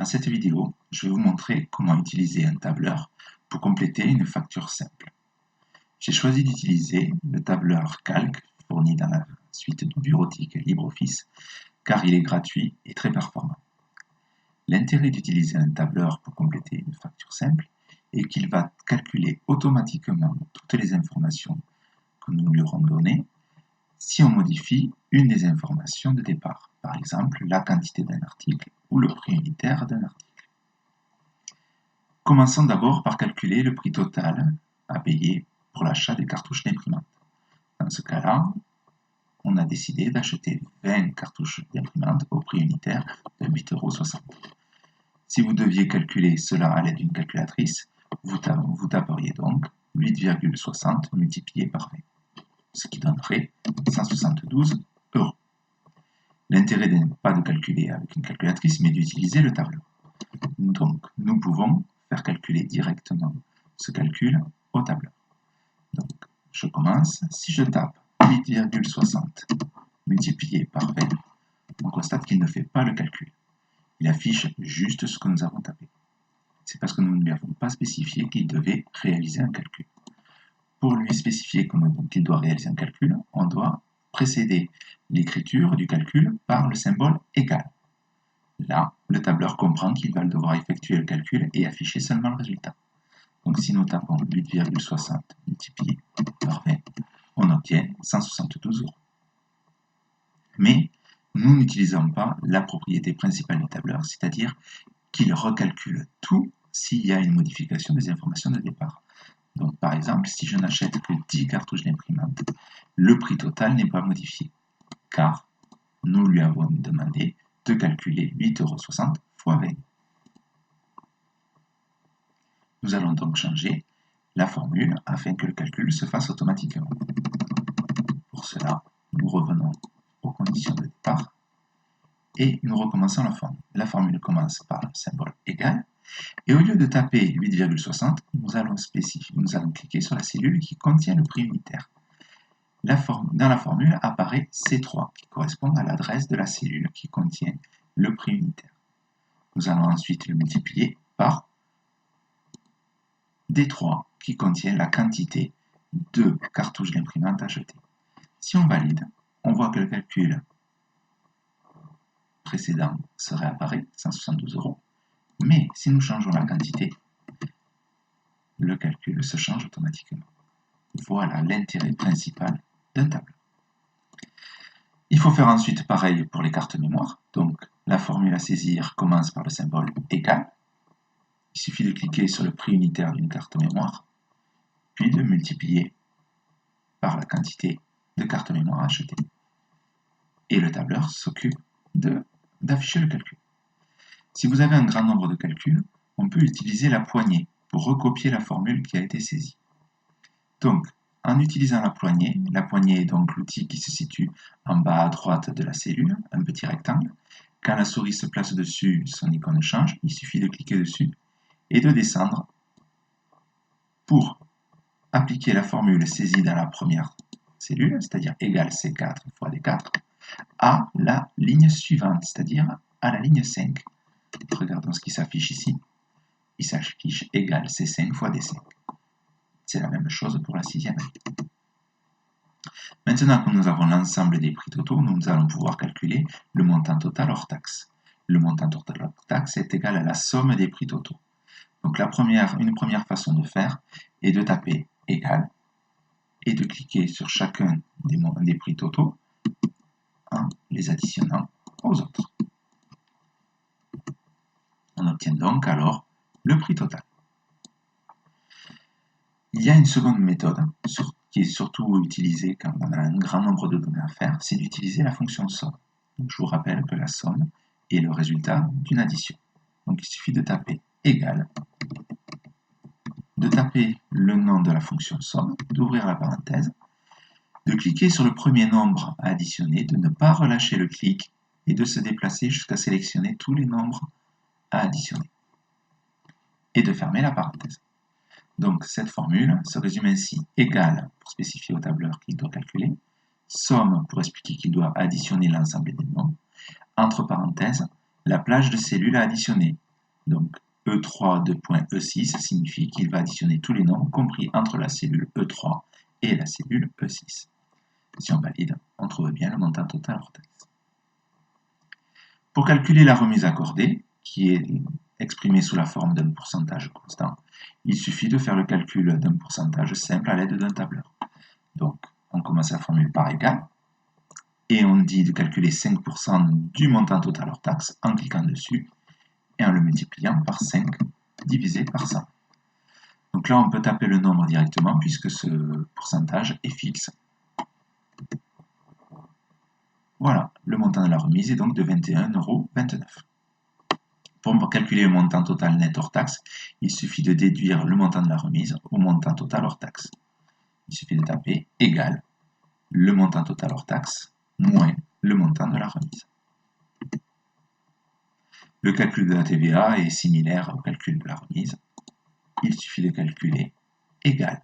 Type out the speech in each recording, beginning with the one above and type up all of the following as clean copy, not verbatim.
Dans cette vidéo, je vais vous montrer comment utiliser un tableur pour compléter une facture simple. J'ai choisi d'utiliser le tableur Calc fourni dans la suite de bureautique LibreOffice car il est gratuit et très performant. L'intérêt d'utiliser un tableur pour compléter une facture simple est qu'il va calculer automatiquement toutes les informations que nous lui aurons données si on modifie une des informations de départ, par exemple la quantité d'un article ou le prix unitaire d'un article. Commençons d'abord par calculer le prix total à payer pour l'achat des cartouches d'imprimante. Dans ce cas-là, on a décidé d'acheter 20 cartouches d'imprimante au prix unitaire de 8,60 €. Si vous deviez calculer cela à l'aide d'une calculatrice, vous taperiez donc 8,60 multiplié par 20, ce qui donnerait 172 €. L'intérêt n'est pas de calculer avec une calculatrice, mais d'utiliser le tableur. Donc, nous pouvons faire calculer directement ce calcul au tableur. Donc, je commence. Si je tape 8,60 multiplié par 20, on constate qu'il ne fait pas le calcul. Il affiche juste ce que nous avons tapé. C'est parce que nous ne lui avons pas spécifié qu'il devait réaliser un calcul. Pour lui spécifier qu'il doit réaliser un calcul, on doit précéder l'écriture du calcul par le symbole égal. Là, le tableur comprend qu'il va devoir effectuer le calcul et afficher seulement le résultat. Donc si nous tapons 8,60 multiplié par 20, on obtient 172 €. Mais nous n'utilisons pas la propriété principale du tableur, c'est-à-dire qu'il recalcule tout s'il y a une modification des informations de départ. Donc par exemple, si je n'achète que 10 cartouches d'imprimante, le prix total n'est pas modifié, car nous lui avons demandé de calculer 8,60 € fois 20. Nous allons donc changer la formule afin que le calcul se fasse automatiquement. Pour cela, nous revenons aux conditions de départ et nous recommençons la formule. La formule commence par le symbole égal et au lieu de taper 8,60, nous allons cliquer sur la cellule qui contient le prix unitaire. Dans la formule apparaît C3 qui correspond à l'adresse de la cellule qui contient le prix unitaire. Nous allons ensuite le multiplier par D3 qui contient la quantité de cartouches d'imprimante achetées. Si on valide, on voit que le calcul précédent se réapparaît, 172 €, mais si nous changeons la quantité, le calcul se change automatiquement. Voilà l'intérêt principal d'un tableur. Il faut faire ensuite pareil pour les cartes mémoire. Donc la formule à saisir commence par le symbole égal. Il suffit de cliquer sur le prix unitaire d'une carte mémoire, puis de multiplier par la quantité de cartes mémoire achetées. Et le tableur s'occupe d'afficher le calcul. Si vous avez un grand nombre de calculs, on peut utiliser la poignée pour recopier la formule qui a été saisie. Donc, en utilisant la poignée est donc l'outil qui se situe en bas à droite de la cellule, un petit rectangle. Quand la souris se place dessus, son icône change, il suffit de cliquer dessus et de descendre pour appliquer la formule saisie dans la première cellule, c'est-à-dire égal C4 fois D4, à la ligne suivante, c'est-à-dire à la ligne 5. Regardons ce qui s'affiche ici. Il s'affiche égal C5 fois D5. C'est la même chose pour la sixième ligne. Maintenant que nous avons l'ensemble des prix totaux, nous allons pouvoir calculer le montant total hors taxe. Le montant total hors taxe est égal à la somme des prix totaux. Donc une première façon de faire est de taper égal et de cliquer sur chacun des prix totaux en les additionnant aux autres. On obtient donc alors le prix total. Il y a une seconde méthode qui est surtout utilisée quand on a un grand nombre de données à faire, c'est d'utiliser la fonction somme. Donc, je vous rappelle que la somme est le résultat d'une addition. Donc il suffit de taper égal, de taper le nom de la fonction somme, d'ouvrir la parenthèse, de cliquer sur le premier nombre à additionner, de ne pas relâcher le clic et de se déplacer jusqu'à sélectionner tous les nombres à additionner et de fermer la parenthèse. Donc cette formule se résume ainsi: égal pour spécifier au tableur qu'il doit calculer, somme pour expliquer qu'il doit additionner l'ensemble des nombres, entre parenthèses, la plage de cellules à additionner, Donc E3 de point E6 signifie qu'il va additionner tous les nombres compris entre la cellule E3 et la cellule E6. Si on valide, on trouve bien le montant total hors taxe. Pour calculer la remise accordée, qui est exprimée sous la forme d'un pourcentage constant, il suffit de faire le calcul d'un pourcentage simple à l'aide d'un tableur. Donc, on commence la formule par égal, et on dit de calculer 5% du montant total hors taxe en cliquant dessus, et en le multipliant par 5 divisé par 100. Donc là, on peut taper le nombre directement, puisque ce pourcentage est fixe. Voilà, le montant de la remise est donc de 21,29 €. Pour calculer le montant total net hors taxe, il suffit de déduire le montant de la remise au montant total hors taxe. Il suffit de taper égal le montant total hors taxe moins le montant de la remise. Le calcul de la TVA est similaire au calcul de la remise. Il suffit de calculer égal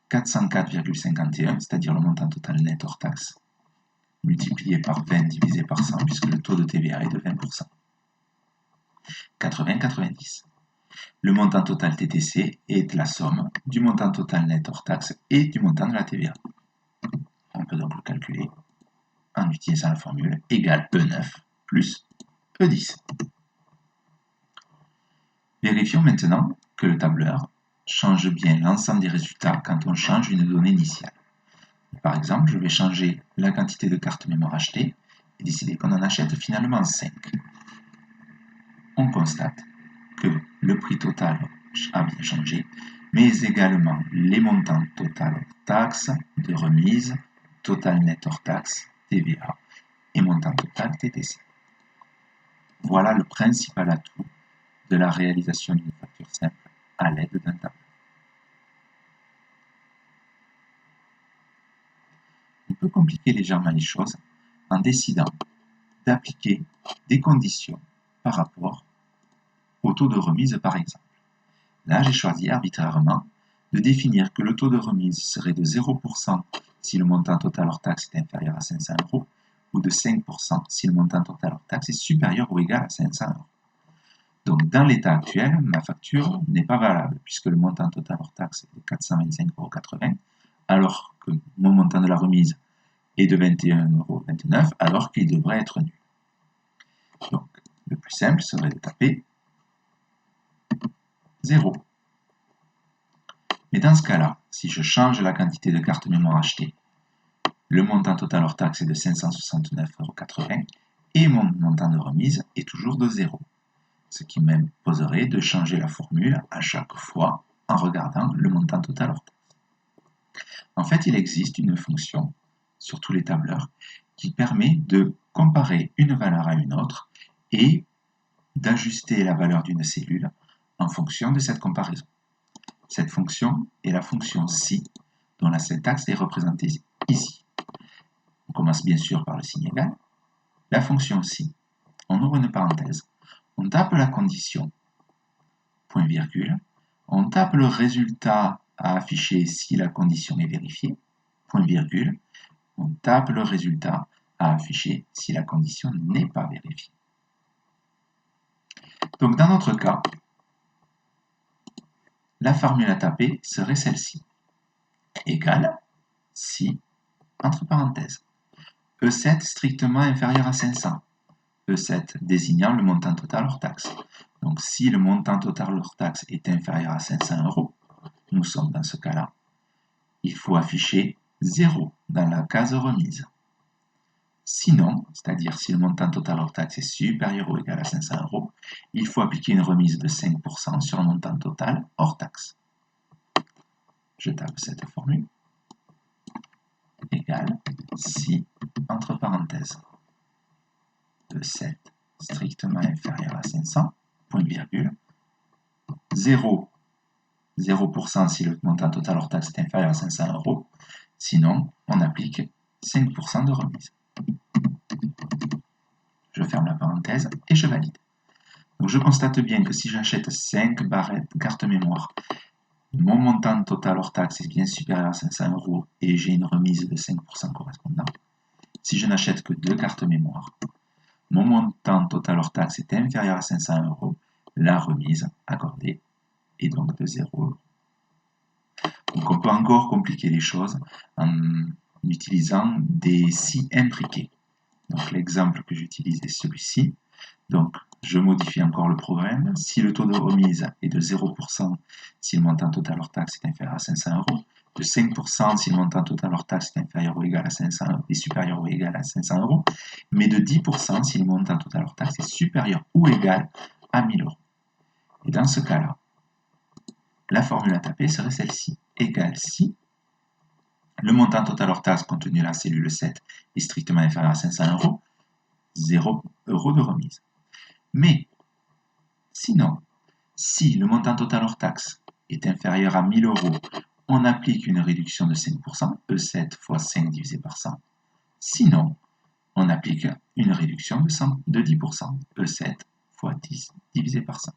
404,51, c'est-à-dire le montant total net hors taxe, multiplié par 20 divisé par 100, puisque le taux de TVA est de 20%. 80,90. Le montant total TTC est la somme du montant total net hors taxe et du montant de la TVA. On peut donc le calculer en utilisant la formule égale E9 plus E10. Vérifions maintenant que le tableur change bien l'ensemble des résultats quand on change une donnée initiale. Par exemple, je vais changer la quantité de cartes mémoire achetées et décider qu'on en achète finalement 5. On constate que le prix total a bien changé, mais également les montants total hors taxe, de remise, total net hors taxe, TVA et montant total TTC. Voilà le principal atout de la réalisation d'une facture simple à l'aide d'un tableur. On peut compliquer légèrement les choses en décidant d'appliquer des conditions par rapport au taux de remise par exemple. Là, j'ai choisi arbitrairement de définir que le taux de remise serait de 0% si le montant total hors taxe est inférieur à 500 € ou de 5% si le montant total hors taxe est supérieur ou égal à 500 €. Donc, dans l'état actuel, ma facture n'est pas valable puisque le montant total hors taxe est de 425,80 €, alors que mon montant de la remise est de 21,29 €, alors qu'il devrait être nul. Donc, le plus simple serait de taper 0. Mais dans ce cas-là, si je change la quantité de cartes mémoire achetées, le montant total hors taxe est de 569,80 € et mon montant de remise est toujours de 0. Ce qui m'imposerait de changer la formule à chaque fois en regardant le montant total hors taxe. En fait, il existe une fonction sur tous les tableurs qui permet de comparer une valeur à une autre et d'ajuster la valeur d'une cellule en fonction de cette comparaison. Cette fonction est la fonction si, dont la syntaxe est représentée ici. On commence bien sûr par le signe égal. La fonction si, on ouvre une parenthèse, on tape la condition, point virgule, on tape le résultat à afficher si la condition est vérifiée, point virgule, on tape le résultat à afficher si la condition n'est pas vérifiée. Donc dans notre cas, la formule à taper serait celle-ci. Égale si, entre parenthèses, E7 strictement inférieur à 500. E7 désignant le montant total hors taxe. Donc si le montant total hors taxe est inférieur à 500 €, nous sommes dans ce cas-là, il faut afficher 0 dans la case remise. Sinon, c'est-à-dire si le montant total hors taxe est supérieur ou égal à 500 €, il faut appliquer une remise de 5% sur le montant total hors taxe. Je tape cette formule. Égale si, entre parenthèses, E7 strictement inférieur à 500, point virgule, 0% si le montant total hors taxe est inférieur à 500 €, sinon on applique 5% de remise. Je ferme la parenthèse et je valide. Donc je constate bien que si j'achète 5 barrettes carte mémoire, mon montant total hors taxe est bien supérieur à 500 € et j'ai une remise de 5% correspondant. Si je n'achète que 2 cartes mémoire, mon montant total hors taxe est inférieur à 500 €, la remise accordée est donc de 0 €. Donc on peut encore compliquer les choses en utilisant des si imbriqués. Donc l'exemple que j'utilise est celui-ci. Donc je modifie encore le problème. Si le taux de remise est de 0% si le montant total hors taxe est inférieur à 500 €, de 5% si le montant total hors taxe est inférieur ou égal à 500 est supérieur ou égal à 500 €, mais de 10% si le montant total hors taxe est supérieur ou égal à 1000 €. Et dans ce cas-là, la formule à taper serait celle-ci, égale si le montant total hors taxe contenu dans la cellule 7 est strictement inférieur à 500 €, 0 € de remise. Mais sinon, si le montant total hors taxe est inférieur à 1000 €, on applique une réduction de 5%, E7 fois 5 divisé par 100. Sinon, on applique une réduction de 10%, E7 fois 10 divisé par 100.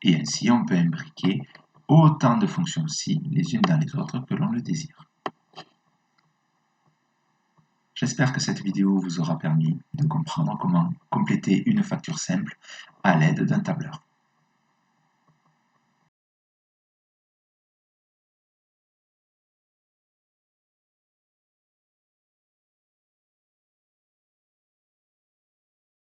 Et ainsi, on peut imbriquer autant de fonctions ci, les unes dans les autres, que l'on le désire. J'espère que cette vidéo vous aura permis de comprendre comment compléter une facture simple à l'aide d'un tableur.